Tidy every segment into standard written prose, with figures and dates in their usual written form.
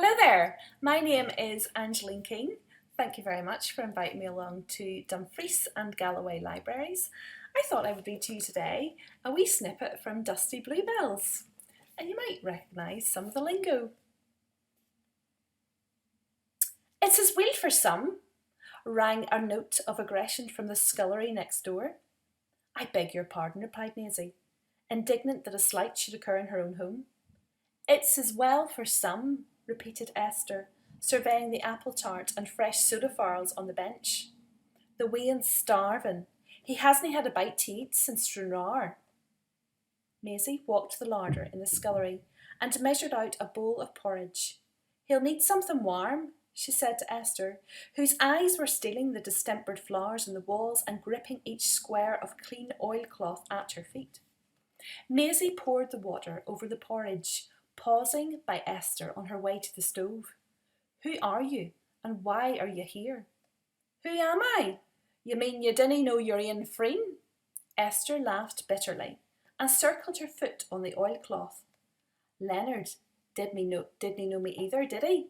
Hello there, my name is Angeline King. Thank you very much for inviting me along to Dumfries and Galloway Libraries. I thought I would read to you today a wee snippet from Dusty Bluebells, and you might recognise some of the lingo. It's his wheel for some, rang a note of aggression from the scullery next door. I beg your pardon, replied Maisie, indignant that a slight should occur in her own home. It's as well for some, repeated Esther, surveying the apple tart and fresh soda farls on the bench. The wean's starving. He hasn't had a bite to eat since Stranraer. Maisie walked to the larder in the scullery and measured out a bowl of porridge. He'll need something warm, she said to Esther, whose eyes were stealing the distempered flowers on the walls and gripping each square of clean oilcloth at her feet. Maisie poured the water over the porridge, pausing by Esther on her way to the stove. Who are you, and why are you here? Who am I? You mean you dinna know your ain friend? Esther laughed bitterly and circled her foot on the oilcloth. Leonard didn't know me either, did he?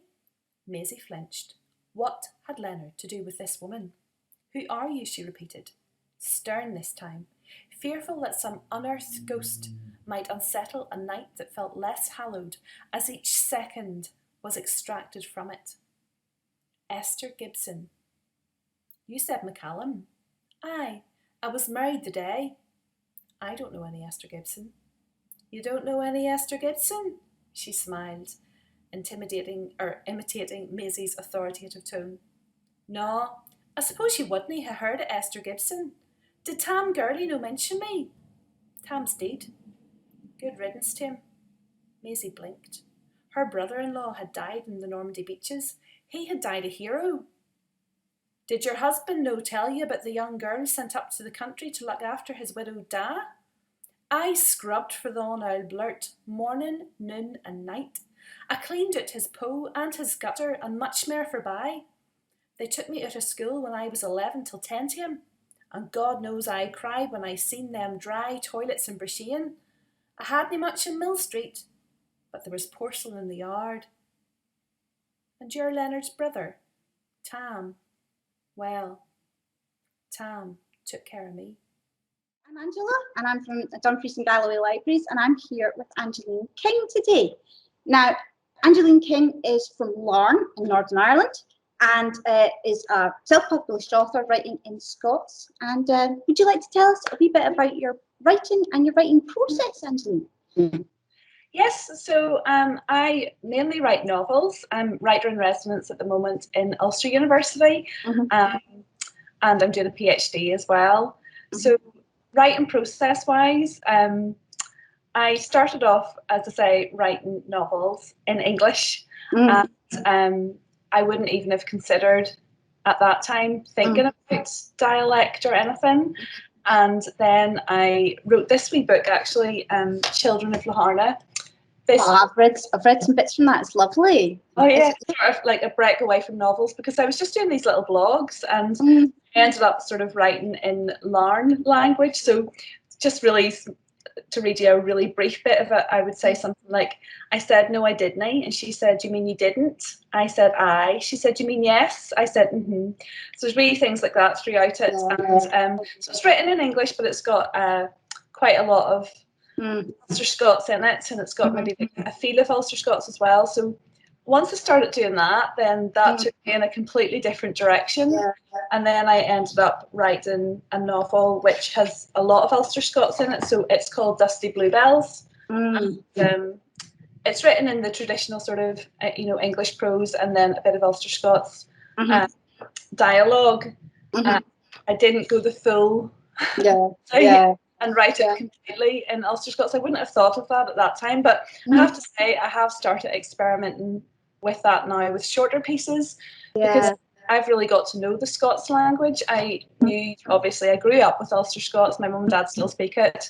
Maisie flinched. What had Leonard to do with this woman? Who are you? She repeated, stern this time, fearful that some unearthed ghost might unsettle a night that felt less hallowed as each second was extracted from it. Esther Gibson. You said McCallum. Aye, I was married the day. I don't know any Esther Gibson. You don't know any Esther Gibson? She smiled, imitating Maisie's authoritative tone. No, I suppose you wouldn't ha' heard of Esther Gibson. Did Tam Gurley no mention me? Tam's dead. Good riddance to him. Maisie blinked. Her brother-in-law had died in the Normandy beaches. He had died a hero. Did your husband no tell you about the young girl sent up to the country to look after his widowed da? I scrubbed for the old blurt, morning, noon and night. I cleaned out his po and his gutter and much mair forby. They took me out of school when I was 11 till 10 to him. And God knows I cried when I seen them dry toilets in Brishean. I hadna much in Mill Street, but there was porcelain in the yard. And you're Leonard's brother, Tam. Well, Tam took care of me. I'm Angela, and I'm from Dumfries and Galloway Libraries, and I'm here with Angeline King today. Now, Angeline King is from Larne in Northern Ireland, and is a self-published author writing in Scots. And would you like to tell us a wee bit about your writing and your writing process, Angeline? Yes, so I mainly write novels. I'm writer in residence at the moment in Ulster University, and I'm doing a PhD as well. So writing process-wise, I started off, as I say, writing novels in English, and I wouldn't even have considered at that time thinking about dialect or anything. And then I wrote this wee book, actually, Children of Laharna. I've read some bits from that. It's lovely. Oh yeah, sort of like a break away from novels, because I was just doing these little blogs and I ended up sort of writing in Larne language. So just really to read you a really brief bit of it, I would say something like, I said, no, I didn't. And she said, you mean you didn't? I said, aye. She said, you mean yes? I said, mm-hmm. So there's really things like that throughout it. And so it's written in English, but it's got quite a lot of Ulster-Scots in it, and it's got maybe like a feel of Ulster-Scots as well. So once I started doing that, then that took me in a completely different direction. And then I ended up writing a novel which has a lot of Ulster-Scots in it. So it's called Dusty Bluebells. And, it's written in the traditional sort of, English prose and then a bit of Ulster-Scots dialogue. I didn't go the full and write it completely in Ulster-Scots. I wouldn't have thought of that at that time, but I have to say I have started experimenting with that now with shorter pieces, because I've really got to know the Scots language. I knew, obviously, I grew up with Ulster-Scots. My mum and dad still speak it.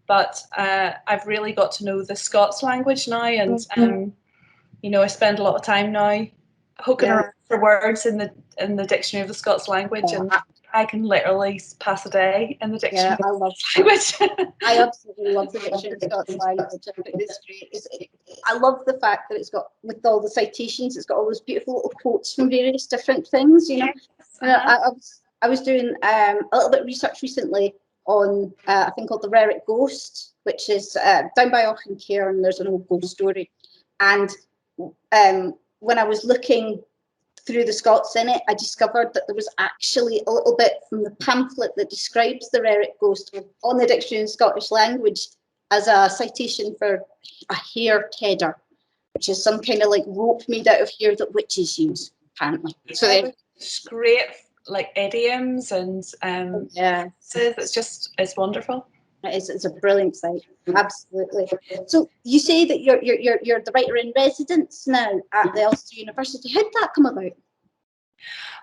But I've really got to know the Scots language now, and I spend a lot of time now hooking around for words in the dictionary of the Scots language, and I can literally pass a day in the Yeah, dictionary I love. language. I absolutely love the dictionary of Scots language. I think it's great. I love the fact that it's got, with all the citations, it's got all those beautiful little quotes from various different things. You know, I was doing a little bit of research recently on a thing called the Rarity Ghost, which is down by Auchencairn, and there's an old ghost story. And when I was looking through the Scots in it, I discovered that there was actually a little bit from the pamphlet that describes the Rarity Ghost on the Dictionary in Scottish Language as a citation for a hair tedder, which is some kind of like rope made out of hair that witches use, apparently. So it's great, like idioms and yeah, it's wonderful. it's a brilliant site, absolutely. So you say that you're the writer in residence now at the Ulster University. How did that come about?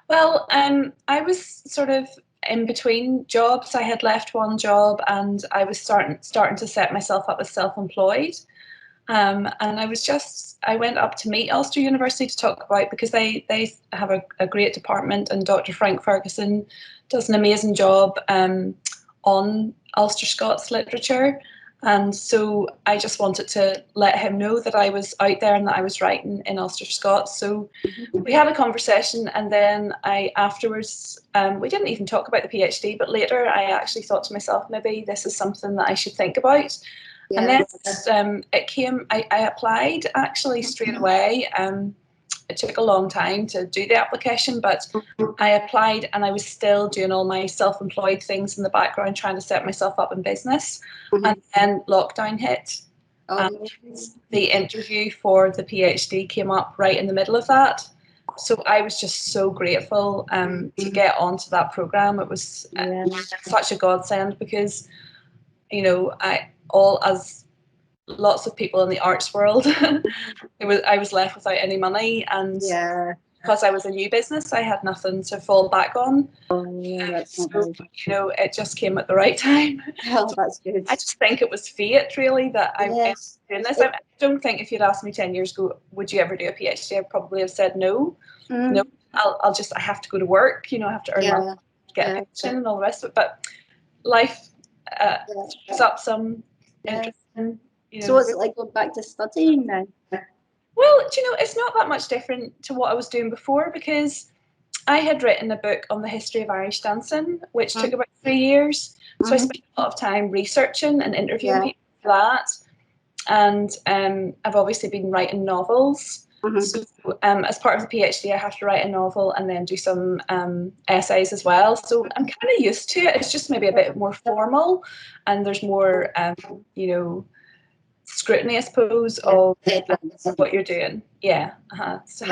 Well, I was sort of in between jobs. I had left one job and I was starting to set myself up as self-employed. And I went up to meet Ulster University to talk about, because they have a great department, and Dr. Frank Ferguson does an amazing job on Ulster-Scots literature. And so I just wanted to let him know that I was out there and that I was writing in Ulster-Scots. So we had a conversation, and then I afterwards, we didn't even talk about the PhD, but later I actually thought to myself, maybe this is something that I should think about. Yeah. And then it came, I applied actually straight away. It took a long time to do the application, but I applied and I was still doing all my self-employed things in the background, trying to set myself up in business. And then lockdown hit. And the interview for the PhD came up right in the middle of that. So I was just so grateful to get onto that program. It was such a godsend, because, you know, as lots of people in the arts world, I was left without any money, and because I was a new business, I had nothing to fall back on. So, you know, it just came at the right time. Oh, that's good. I just think it was fate, really, that I was doing this. I don't think if you'd asked me 10 years ago, would you ever do a PhD, I'd probably have said no. No, I have to go to work, you know, I have to earn money, get a pension and all the rest of it. But life throws up some interesting, you know. So what's it like going back to studying now? Well, do you know, it's not that much different to what I was doing before, because I had written a book on the history of Irish dancing, which took about 3 years. So I spent a lot of time researching and interviewing people for that. And I've obviously been writing novels. So as part of the PhD, I have to write a novel and then do some essays as well. So I'm kind of used to it. It's just maybe a bit more formal, and there's more, you know, scrutiny, I suppose, of what you're doing. Yeah, it's a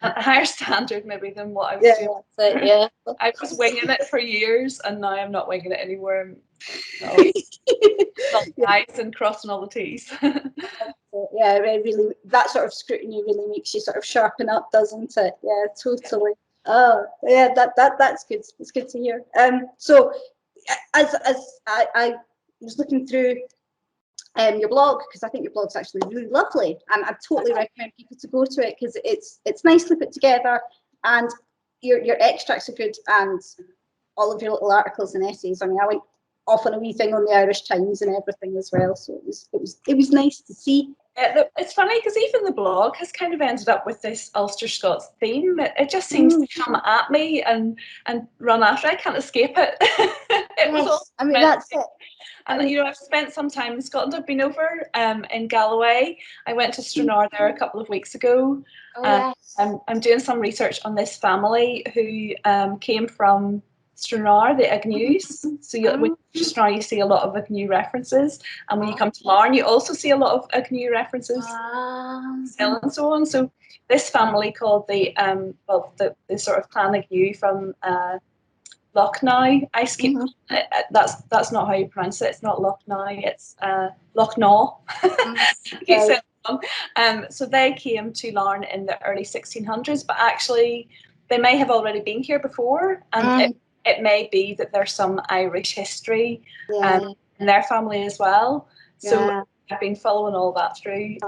higher standard maybe than what I was doing. I was winging it for years, and now I'm not winging it anymore. I'm I's and crossing all the T's. Yeah, it really, that sort of scrutiny really makes you sort of sharpen up, doesn't it? Yeah, totally. Oh, yeah, that's good. It's good to hear. So as I was looking through your blog, because I think your blog's actually really lovely, and I totally recommend people to go to it, because it's nicely put together, and your extracts are good, and all of your little articles and essays. I mean, I went off on a wee thing on the Irish Times and everything as well, so it was nice to see. It's funny, because even the blog has kind of ended up with this Ulster-Scots theme. It just seems to come at me and run after. I can't escape it. I mean, that's it. And you know, I've spent some time in Scotland. I've been over in Galloway. I went to Stranraer there a couple of weeks ago. I'm doing some research on this family who came from Stranraer, the Agnews. So when you Stranraer, you see a lot of Agnew references, and when you come to Larne, you also see a lot of Agnew references, and so on. So this family called the sort of Clan Agnew from Lochnow. I skip. That's not how you pronounce it. It's not Lochnow. It's Lochnaw. So they came to Larne in the early 1600s, but actually they may have already been here before, and it may be that there's some Irish history in their family as well. So I've been following all that through,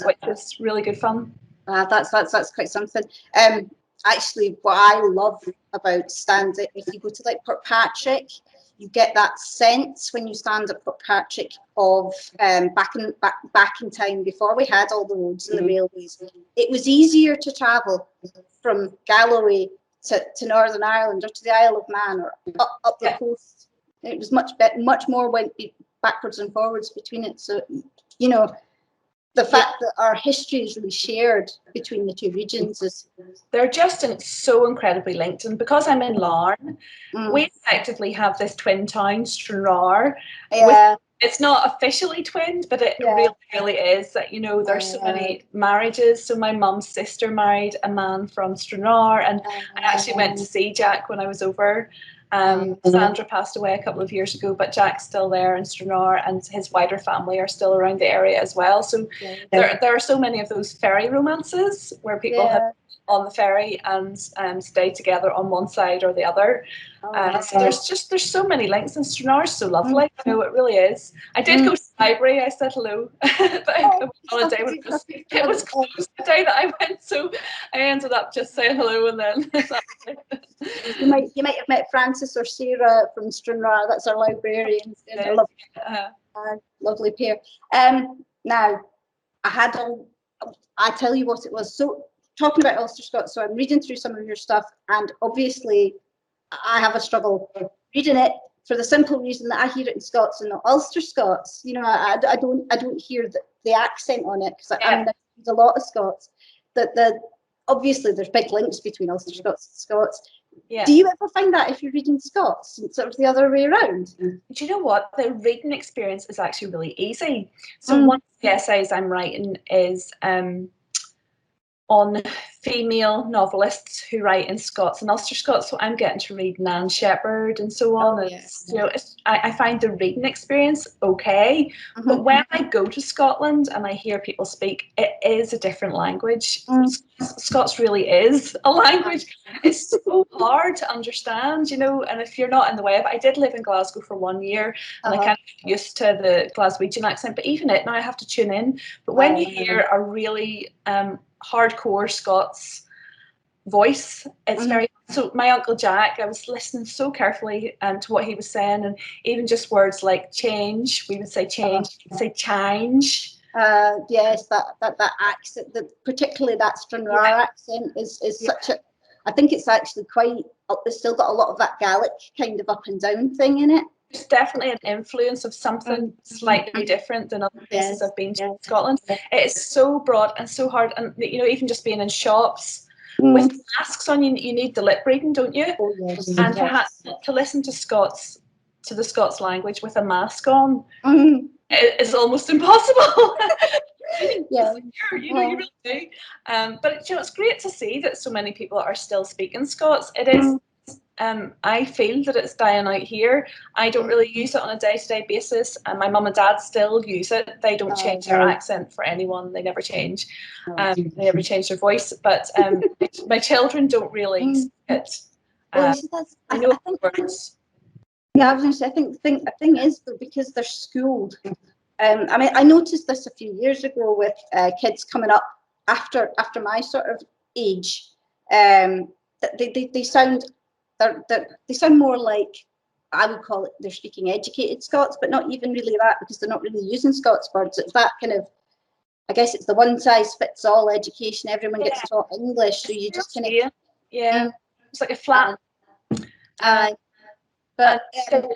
which is really good fun. That's quite something. actually what I love about standing, if you go to like Kirkpatrick, you get that sense when you stand at Kirkpatrick of back in time before we had all the roads and the railways. It was easier to travel from Galloway to Northern Ireland or to the Isle of Man or up the coast. It was much more went backwards and forwards between it. So, you know, the fact that our history is really shared between the two regions is... They're just so incredibly linked. And because I'm in Larne, we effectively have this twin town, Stranraer. It's not officially twinned, but it really is. That, you know, there's so many marriages. So my mum's sister married a man from Stranraer, and I actually went to see Jack when I was over. Sandra passed away a couple of years ago, but Jack's still there in Stranraer, and his wider family are still around the area as well. So there are so many of those ferry romances where people have on the ferry and stay together on one side or the other. So there's so many links, and Stranraer's so lovely. You know, it really is. I did go to the library. I said hello, but on a day when it was closed the day that I went, so I ended up just saying hello, and then you might have met Francis or Sarah from Stranraer. That's our librarians. They're lovely, lovely pair. Now I tell you what it was. So talking about Ulster-Scots, so I'm reading through some of your stuff, and obviously I have a struggle reading it for the simple reason that I hear it in Scots and not Ulster-Scots. You know, I don't hear the accent on it, because I mean, I read a lot of Scots. Obviously there's big links between Ulster-Scots and Scots. Do you ever find that if you're reading Scots, and sort of the other way around? Do you know what? The reading experience is actually really easy. So one of the essays I'm writing is on female novelists who write in Scots and Ulster-Scots. So I'm getting to read Nan Shepherd and so on. You know, I find the reading experience okay, but when I go to Scotland and I hear people speak, it is a different language. Scots really is a language. It's so hard to understand, you know, and if you're not in the way of it, I did live in Glasgow for 1 year, and I kind of got used to the Glaswegian accent, but even it, now I have to tune in. But when you hear a really hardcore Scots voice, it's very... So my Uncle Jack, I was listening so carefully to what he was saying, and even just words like change, we would say change, we would say change. Yes, that accent, particularly that Stranraer accent is such a... I think it's actually quite... It's still got a lot of that Gaelic kind of up and down thing in it. There's definitely an influence of something slightly different than other places I've been to in Scotland. It is so broad and so hard, and you know, even just being in shops with masks on, you need the lip reading, don't you? And to listen to the Scots language with a mask on, it's almost impossible. You know, you really do. But you know, it's great to see that so many people are still speaking Scots. It is. I feel that it's dying out here. I don't really use it on a day-to-day basis, and my mum and dad still use it. They don't change their accent for anyone. They never change. They never change their voice. But my children don't really speak it. I know words. Yeah, I was going to say, I think the thing is, though, because they're schooled. I mean, I noticed this a few years ago with kids coming up after my sort of age. That they sound... They sound more like, I would call it, they're speaking educated Scots, but not even really that, because they're not really using Scots words. It's that kind of, I guess it's the one size fits all education. Everyone gets taught English, so you just kind of... It's like a flat. But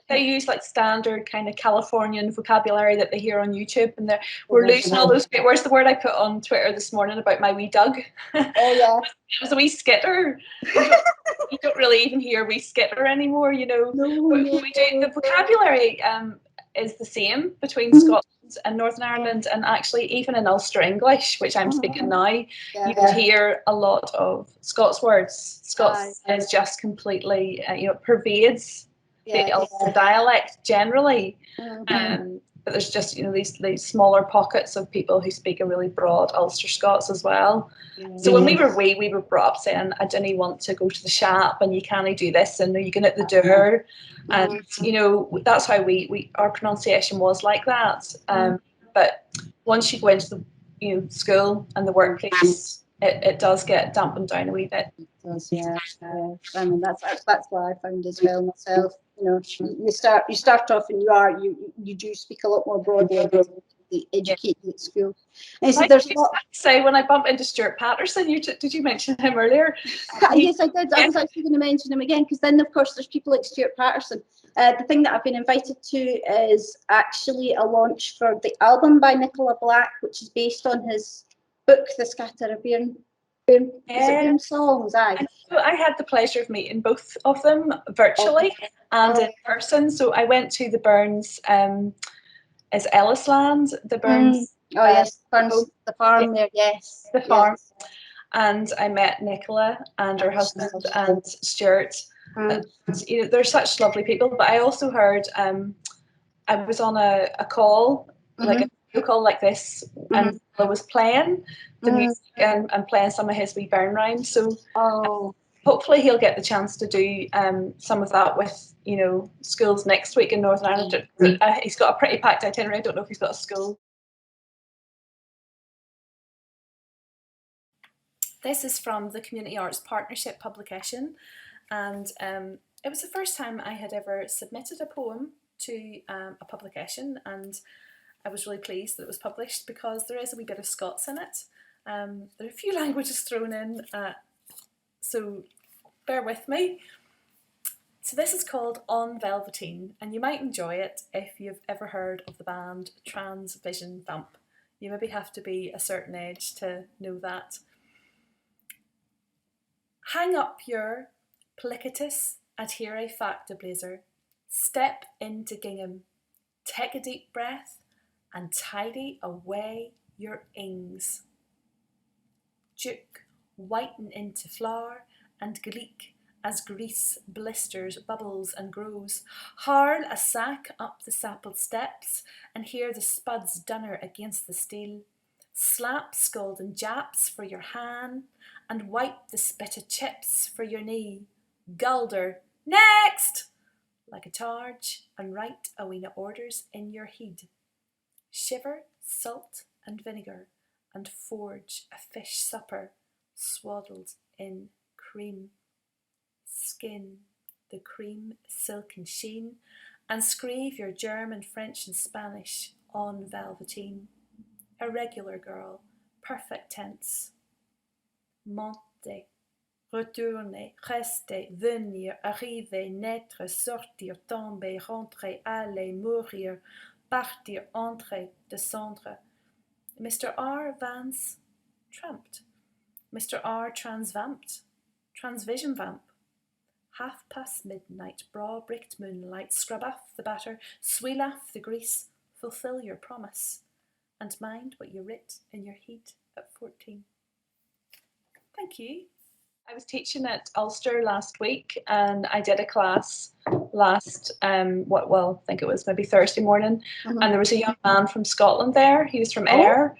they use like standard kind of Californian vocabulary that they hear on YouTube, and we're losing all those. Where's the word I put on Twitter this morning about my wee Doug? It was a wee skitter. You don't really even hear wee skitter anymore, you know. We do, the vocabulary is the same between Scotland and Northern Ireland, and actually even in Ulster English, which I'm speaking now, you can hear a lot of Scots words. Scots is just completely, you know, pervades the Ulster dialect generally. But there's just, you know, these smaller pockets of people who speak a really broad Ulster Scots as well. So when we were brought up saying, I didn't want to go to the shop, and you can't do this, and you can at the door, and you know, that's how our pronunciation was like that. But once you go into the, you know, school and the workplace, it does get dampened down a wee bit. It does, yeah. I mean, that's what I found as well myself. You know, you start off and you do speak a lot more broadly. They educate you at school. And so there's a lot. Say when I bump into Stuart Patterson, did you mention him earlier? Yes, I did. I was actually going to mention him again, because then of course there's people like Stuart Patterson. The thing that I've been invited to is actually a launch for the album by Nicola Black, which is based on his book, The Scatterbrain. Songs. I had the pleasure of meeting both of them virtually and in person. So I went to the Burns, is Ellisland, the Burns. Yes, Burns, the farm there. Yes, the farm. And I met Nicola and her husband and Stuart. And, you know, they're such lovely people. But I also heard, I was on a call, like a video call like this, and I was playing the music and playing some of his wee burn rhymes. So hopefully he'll get the chance to do some of that with, you know, schools next week in Northern Ireland. He's got a pretty packed itinerary. I don't know if he's got a school. This is from the Community Arts Partnership publication, and it was the first time I had ever submitted a poem to a publication, and I was really pleased that it was published because there is a wee bit of Scots in it. There are a few languages thrown in, so bear with me. So this is called On Velveteen, and you might enjoy it if you've ever heard of the band Transvision Vamp. You maybe have to be a certain age to know that. Hang up your plicatus adhere facta blazer, step into gingham, take a deep breath, and tidy away your ings. Duke whiten into flour and gleek as grease blisters, bubbles and grows. Harl a sack up the sappled steps and hear the spuds dunner against the steel. Slap scalding japs for your hand and wipe the spitted chips for your knee. Gulder, next! Like a charge, and write a weena orders in your heed. Shiver, salt and vinegar, and forge a fish supper swaddled in cream. Skin the cream silken sheen, and scrave your German, French and Spanish on velveteen. Irregular girl, perfect tense. Monter, retourner, rester, venir, arriver, naître, sortir, tomber, rentrer, aller, mourir, partir, entrer, descendre. Mr. R. Vance tramped. Mr. R. transvamped. Transvision vamp. 1:30 midnight, braw bricked moonlight, scrub off the batter, sweel off the grease, fulfil your promise, and mind what you writ in your heat at 14. Thank you. I was teaching at Ulster last week, and I did a class last, I think it was maybe Thursday morning, and there was a young man from Scotland there. He was from Ayr,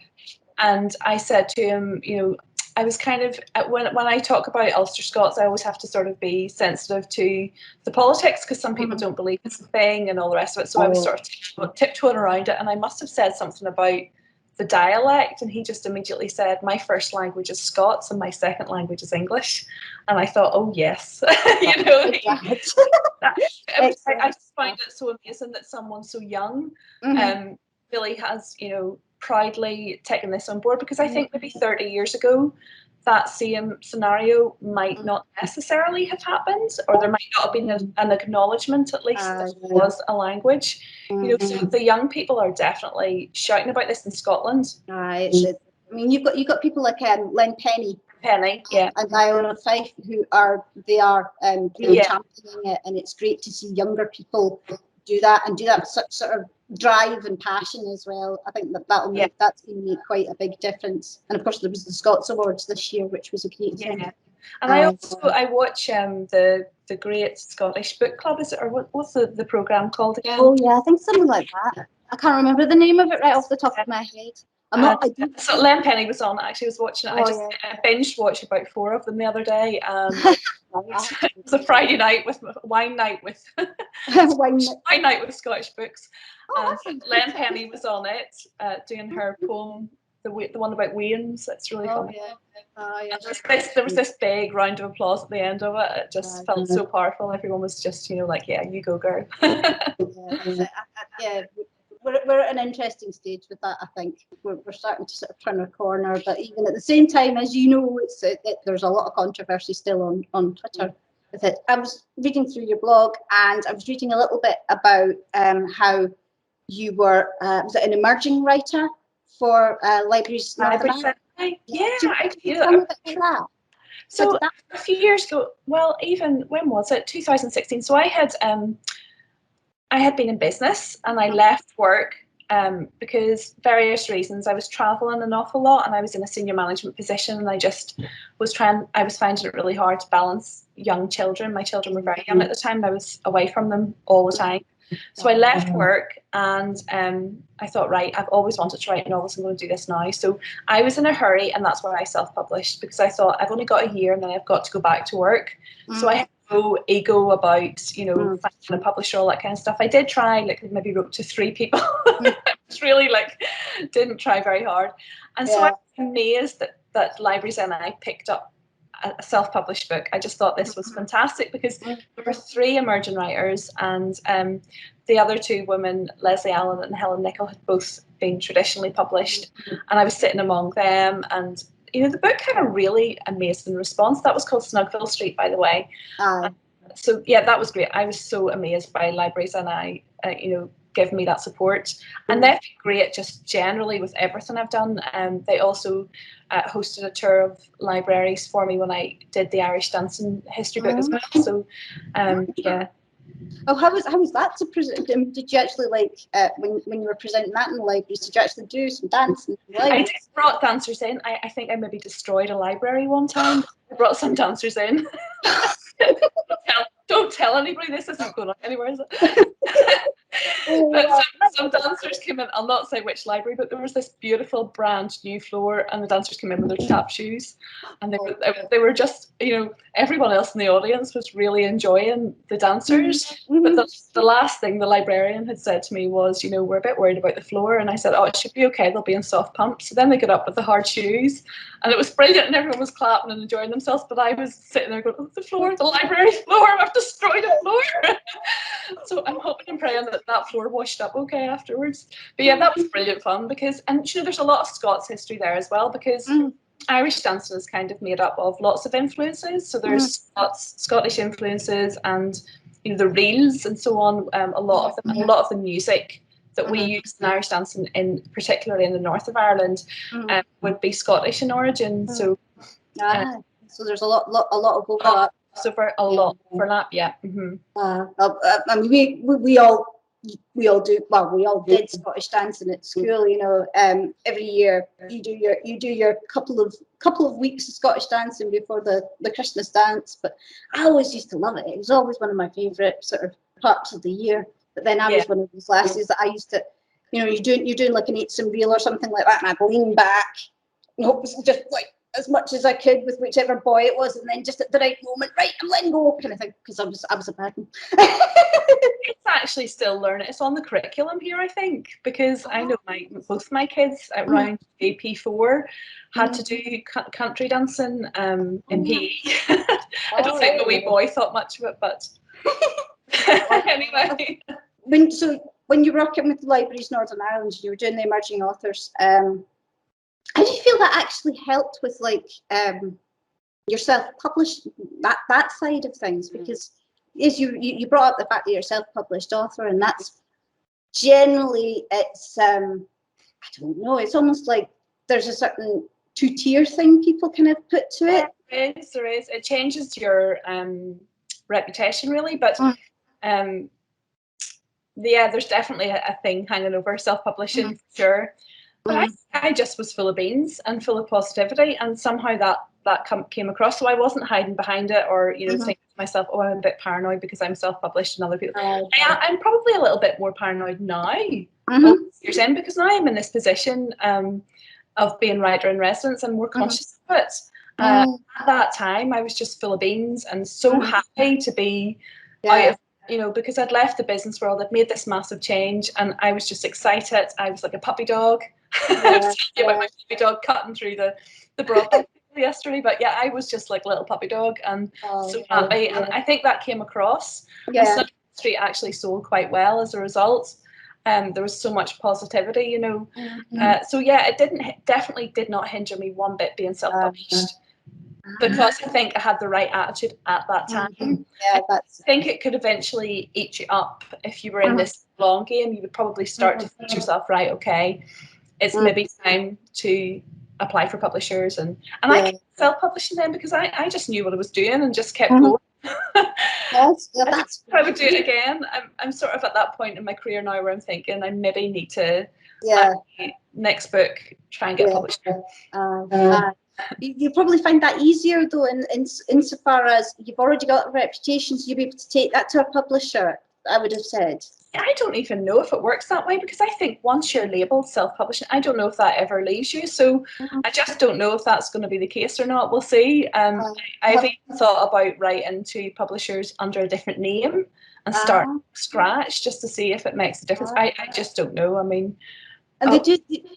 and I said to him, you know, I was kind of, when I talk about Ulster-Scots, I always have to sort of be sensitive to the politics, because some people don't believe it's a thing and all the rest of it. So I was sort of tiptoeing around it, and I must have said something about the dialect, and he just immediately said, my first language is Scots and my second language is English. And I thought, oh yes, you know, I just find it so amazing that someone so young really has, you know, proudly taken this on board, because I think maybe 30 years ago that same scenario might not necessarily have happened, or there might not have been an acknowledgement, at least, that it was a language. You know, so the young people are definitely shouting about this in Scotland. I mean, you've got people like Len Penny, and Iona Fife, who are championing it, and it's great to see younger people do that with such sort of drive and passion as well. I think that's going to make quite a big difference. And of course, there was the Scots Awards this year, which was a great thing. And I watch the Great Scottish Book Club. Is it, or what's the programme called again? Oh yeah, I think something like that. I can't remember the name of it right off the top of my head. So Len Penny was on it. Actually, I was watching it. I binge watched about 4 of them the other day. It was a Friday night with wine night with wine night with Scottish books. And Len Penny was on it, doing her poem, the one about Waynes. It's really fun. Yeah. There was this big round of applause at the end of it. It just felt so powerful. Everyone was just, like, yeah, you go, girl. Yeah, we're at an interesting stage with that. I think we're starting to sort of turn a corner, but even at the same time, as you know, there's a lot of controversy still on Twitter with it. I was reading through your blog, and I was reading a little bit about how you were was it an emerging writer for Libraries Northern Ireland? Yeah, I do. Tell me a bit about that. So a few years ago, well, even when was it? 2016. So I had been in business, and I left work because various reasons. I was traveling an awful lot, and I was in a senior management position, and I was finding it really hard to balance young children. My children were very young at the time, and I was away from them all the time. So I left work, and I thought, right, I've always wanted to write novels. I'm going to do this now. So I was in a hurry, and that's why I self-published, because I thought I've only got a year, and then I've got to go back to work. So I had no ego about, finding a publisher, all that kind of stuff. I did try, maybe wrote to 3 people. It's really didn't try very hard. And so I was amazed that Libraries and I picked up a self-published book. I just thought this was fantastic, because there were 3 emerging writers, and the other 2 women, Leslie Allen and Helen Nichol, had both been traditionally published, and I was sitting among them, and the book had a really amazing response. That was called Snugville Street, by the way. So yeah, that was great. I was so amazed by Libraries and I, giving me that support, and they've been great just generally with everything I've done. They also hosted a tour of libraries for me when I did the Irish dancing history book as well. So yeah. Oh, how was that to present? Did you actually when you were presenting that in the libraries? Did you actually do some dancing? I just brought dancers in. I think I maybe destroyed a library one time. I brought some dancers in. Don't tell anybody. This isn't going on anywhere, is it? But some dancers came in. I'll not say which library, but there was this beautiful brand new floor, and the dancers came in with their tap shoes, and they were just, everyone else in the audience was really enjoying the dancers. But the last thing the librarian had said to me was, we're a bit worried about the floor, and I said, oh, it should be okay. They'll be in soft pumps. So then they got up with the hard shoes, and it was brilliant, and everyone was clapping and enjoying themselves. But I was sitting there going, oh, the library floor, I've destroyed a floor. So I'm hoping and praying that floor washed up okay afterwards. But yeah, that was brilliant fun, because, and there's a lot of Scots history there as well, because Irish dancing is kind of made up of lots of influences. So there's Scottish influences, and the reels and so on. A lot of the music that we use in Irish dancing, particularly in the north of Ireland, would be Scottish in origin. So so there's a lot of overlap. A lot of overlap, yeah. I mean, we all do. Well, we all did Scottish dancing at school. Every year you do your couple of weeks of Scottish dancing before the Christmas dance. But I always used to love it. It was always one of my favourite sort of parts of the year. But then I was one of those lasses that I used to, you're doing like an 8-some reel or something like that, and I'd lean back, just as much as I could with whichever boy it was, and then just at the right moment, right, I'm letting go, kind of thing, because I was a bad one. It's actually still learning. It's on the curriculum here, I think, because I know both my kids around AP4 had to do country dancing in PE. I don't think the wee boy thought much of it, but anyway. When you were working with the Libraries Northern Ireland, you were doing the emerging authors. How do you feel that actually helped with your self-published that side of things? Because as you brought up the fact that you're a self-published author, and that's generally it's I don't know, it's almost like there's a certain 2-tier thing people kind of put to it. There is. It changes your reputation really, but there's definitely a thing hanging over self-publishing for sure. But I just was full of beans and full of positivity, and somehow that came across. So I wasn't hiding behind it, or thinking to myself, oh, I'm a bit paranoid because I'm self-published and other people. I'm probably a little bit more paranoid now, years in, because now I'm in this position of being writer in residence and more conscious of it. At that time, I was just full of beans and so happy to be out of, because I'd left the business world, I'd made this massive change, and I was just excited. I was like a puppy dog. I was telling you about my puppy dog cutting through the broadband. yesterday, but yeah, I was just like a little puppy dog and so yeah, happy, and I think that came across. And yeah. Snuggle Street actually sold quite well as a result. There was so much positivity, you know. So yeah, it definitely did not hinder me one bit being self-published, because I think I had the right attitude at that time. Yeah, I think it could eventually eat you up if you were in this long game. You would probably start to think to yourself, right, okay, it's maybe time to apply for publishers, and I kept self-publishing then because I just knew what I was doing and just kept going. Yes, yeah, I would do it again. I'm sort of at that point in my career now where I'm thinking I maybe need to next book try and get published. You probably find that easier though, insofar as you've already got a reputation, so you'll be able to take that to a publisher, I would have said. I don't even know if it works that way, because I think once you're labelled self-publishing, I don't know if that ever leaves you. So I just don't know if that's going to be the case or not. We'll see. I've even thought about writing to publishers under a different name and start from scratch just to see if it makes a difference. I just don't know. I mean, and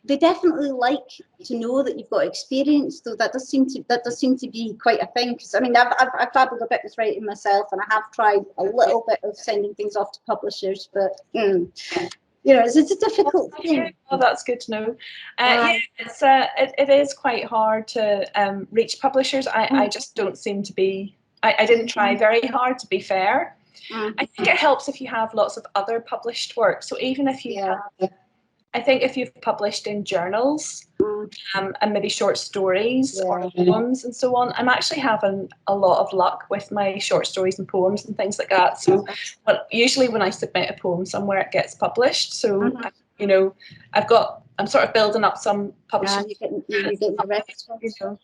they definitely like to know that you've got experience, though. That does seem to be quite a thing. Because I mean, I've dabbled a bit with writing myself, and I have tried a little bit of sending things off to publishers, but you know, it's a difficult thing. Oh, that's good to know. Yeah, it is quite hard to reach publishers. I just don't seem to be. I didn't try very hard, to be fair. I think it helps if you have lots of other published work. So even if you have, I think if you've published in journals and maybe short stories or poems and so on, I'm actually having a lot of luck with my short stories and poems and things like that. So usually when I submit a poem somewhere, it gets published. So, you know, I'm sort of building up some publishing. You're getting the repertoire.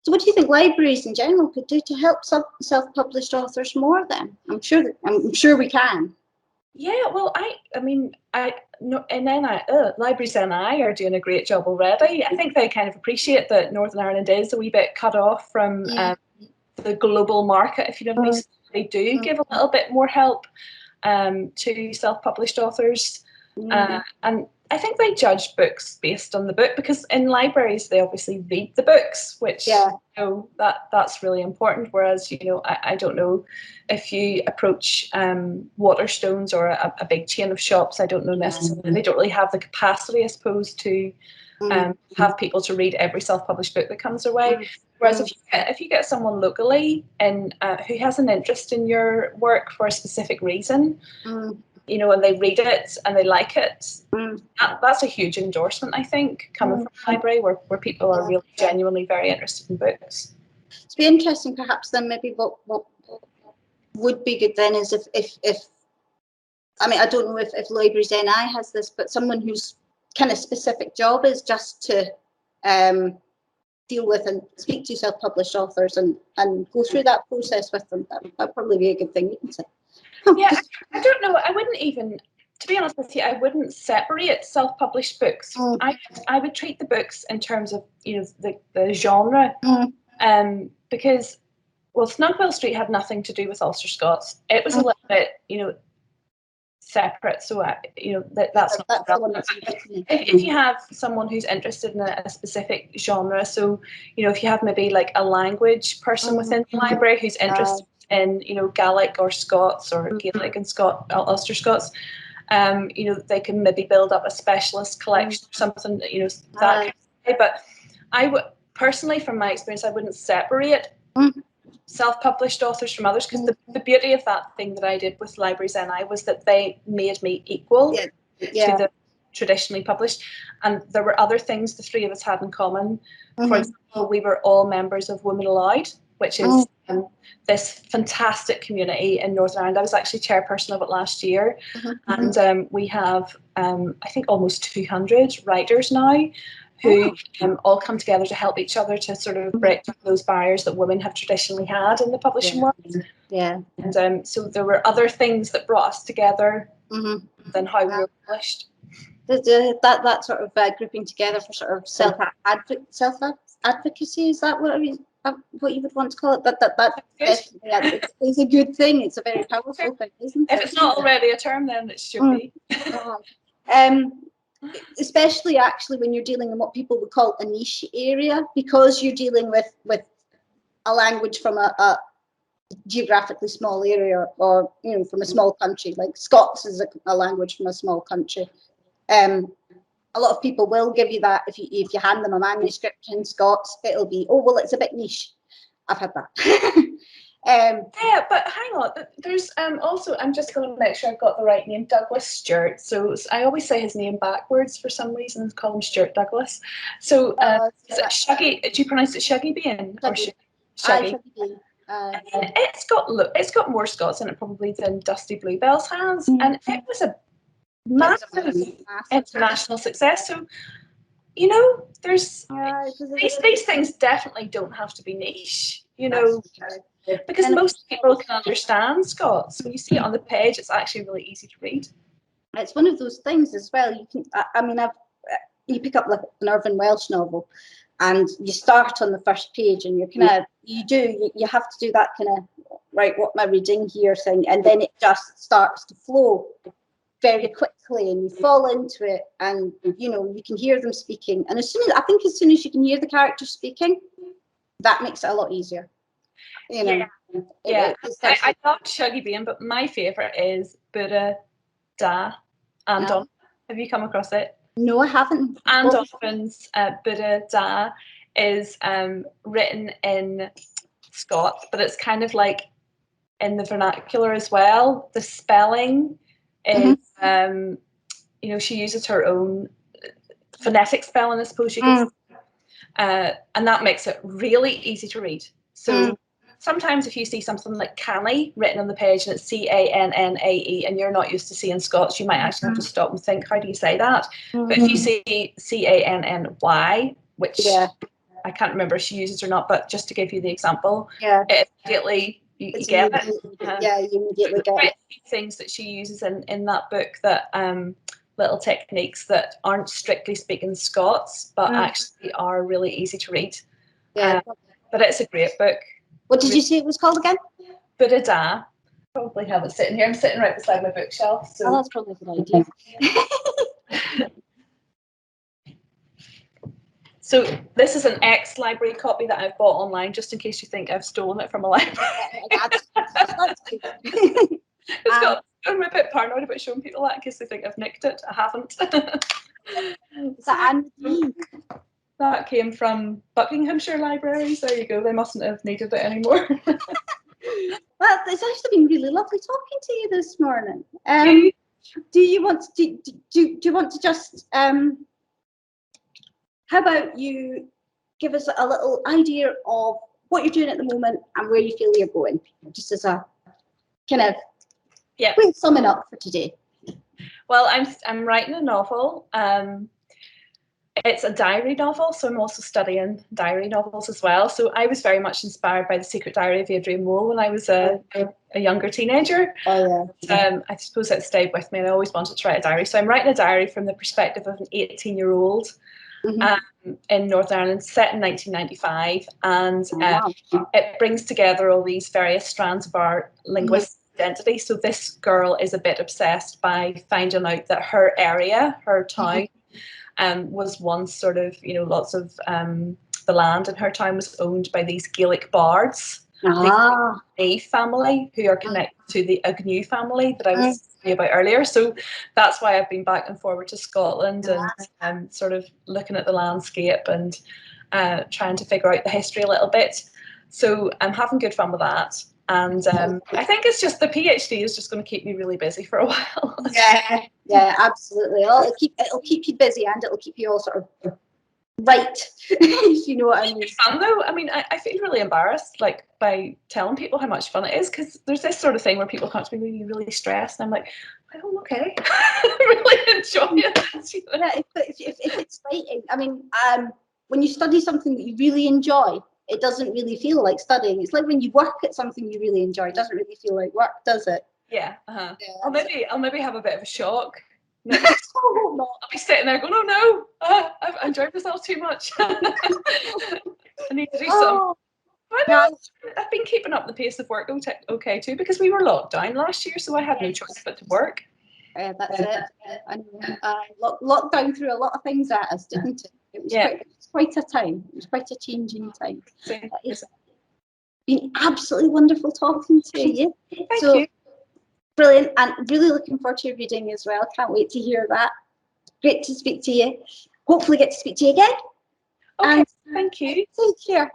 So what do you think libraries in general could do to help self-published authors more then? I'm sure we can. Yeah, well, I mean, Libraries NI are doing a great job already. I think they kind of appreciate that Northern Ireland is a wee bit cut off from the global market, if you know what I mean. So they do give a little bit more help to self-published authors. And I think they judge books based on the book, because in libraries they obviously read the books, which you know, that's really important. Whereas, you know, I don't know if you approach Waterstones or a big chain of shops, I don't know necessarily, they don't really have the capacity, I suppose, to have people to read every self-published book that comes their way. Whereas if you get someone locally and who has an interest in your work for a specific reason, you know, and they read it and they like it, that's a huge endorsement, I think, coming from a library where people are really genuinely very interested in books. It'd be interesting, perhaps, then maybe what would be good then is if I mean, I don't know if Libraries NI has this, but someone whose kind of specific job is just to deal with and speak to self-published authors and go through that process with them. That'd probably be a good thing, wouldn't it? Yeah, I don't know. I wouldn't even, to be honest with you, I wouldn't separate self-published books. I would treat the books in terms of, you know, the genre, because, well, Snugwell Street had nothing to do with Ulster-Scots. It was a little bit, you know, separate. So, you know, that's not relevant. If you have someone who's interested in a specific genre, so, you know, if you have maybe like a language person within the library who's interested in, you know, Gaelic or Scots or Gaelic and Ulster-Scots, you know, they can maybe build up a specialist collection or something, you know, that kind of way. But I would personally, from my experience, I wouldn't separate self-published authors from others, because the beauty of that thing that I did with Libraries NI was that they made me equal to the traditionally published, and there were other things the three of us had in common. For example, we were all members of Women Aloud, which is this fantastic community in Northern Ireland. I was actually chairperson of it last year, and we have I think almost 200 writers now who all come together to help each other to sort of break down those barriers that women have traditionally had in the publishing world. And so there were other things that brought us together than how we were published. That sort of grouping together for sort of self advocacy, is that what you would want to call it? That it's a good thing. It's a very powerful thing, isn't it? If it's not already a term, then it should be. especially actually when you're dealing in what people would call a niche area, because you're dealing with a language from a geographically small area, or from a small country. Like Scots is a language from a small country. A lot of people will give you that if you hand them a manuscript in Scots, it'll be, oh well, it's a bit niche. I've had that. Yeah, but hang on. There's also, I'm just going to make sure I've got the right name, Douglas Stewart. So I always say his name backwards for some reason, call him Stuart Douglas. So is it Shuggy? Do you pronounce it Shuggy Bean or Shuggy? Shuggy. It's got more Scots in it probably than Dusty Bluebells has, and it was a massive international success. So there's these things definitely don't have to be niche. Because most people can understand Scots. When you see it on the page, it's actually really easy to read. It's one of those things as well. You can, you pick up like an Irvine Welsh novel, and you start on the first page, and you have to do that kind of, right, what am I reading here thing, and then it just starts to flow very quickly, and you fall into it, and you can hear them speaking, and as soon as you can hear the characters speaking, that makes it a lot easier. I love Shuggy Bean, but my favourite is Buddha Da Andon. Have you come across it? No, I haven't. Anne Donovan's Buddha Da is written in Scots, but it's kind of like in the vernacular as well. The spelling is, she uses her own phonetic spelling, I suppose you could say. And that makes it really easy to read. So sometimes if you see something like canny written on the page and it's Cannae and you're not used to seeing Scots, you might actually have to stop and think, how do you say that? But if you see Canny, which I can't remember if she uses or not, but just to give you the example, it immediately you get it. You immediately get it. Things that she uses in that book, that little techniques that aren't strictly speaking Scots, but actually are really easy to read. But it's a great book. What did you say it was called again? Buddha Da. Probably have it sitting here. I'm sitting right beside my bookshelf. So. Oh, that's probably a good idea. So this is an ex-library copy that I've bought online, just in case you think I've stolen it from a library. I'm a bit paranoid about showing people that in case they think I've nicked it. I haven't. Is that Anne? That came from Buckinghamshire Libraries. There you go. They mustn't have needed it anymore. Well, it's actually been really lovely talking to you this morning. Do you want to just how about you give us a little idea of what you're doing at the moment and where you feel you're going, just as a kind of quick summing up for today. Well, I'm writing a novel. It's a diary novel, so I'm also studying diary novels as well. So I was very much inspired by The Secret Diary of Adrian Mole when I was a younger teenager. I suppose that stayed with me, and I always wanted to write a diary. So I'm writing a diary from the perspective of an 18-year-old in Northern Ireland, set in 1995, and it brings together all these various strands of our linguistic identity. So this girl is a bit obsessed by finding out that her area, her town, was once sort of, lots of the land in her town was owned by these Gaelic bards, the family, who are connected to the Agnew family that I was talking about earlier. So that's why I've been back and forward to Scotland and sort of looking at the landscape and trying to figure out the history a little bit. So I'm having good fun with that. And I think it's just the PhD is just going to keep me really busy for a while. Yeah, absolutely. It'll keep you busy, and it'll keep you all sort of right. You know what I mean? It's fun though. I mean, I feel really embarrassed, like, by telling people how much fun it is, because there's this sort of thing where people come to me really, really stressed, and I'm like, I'm okay. I really enjoy it. Yeah, if it's exciting. I mean, when you study something that you really enjoy, it doesn't really feel like studying. It's like when you work at something you really enjoy, it doesn't really feel like work, does it? Yeah. I'll maybe have a bit of a shock. I'll be sitting there going, oh no, I've enjoyed myself too much. I need to do something. I've been keeping up the pace of work okay too, because we were locked down last year, so I had no choice but to work. That's it. I know. Lockdown threw a lot of things at us, didn't it? It was quite a time. It was quite a changing time. It's been absolutely wonderful talking to you. Thank you. Brilliant, and really looking forward to your reading as well. Can't wait to hear that. Great to speak to you. Hopefully get to speak to you again. Okay, thank you. Take care.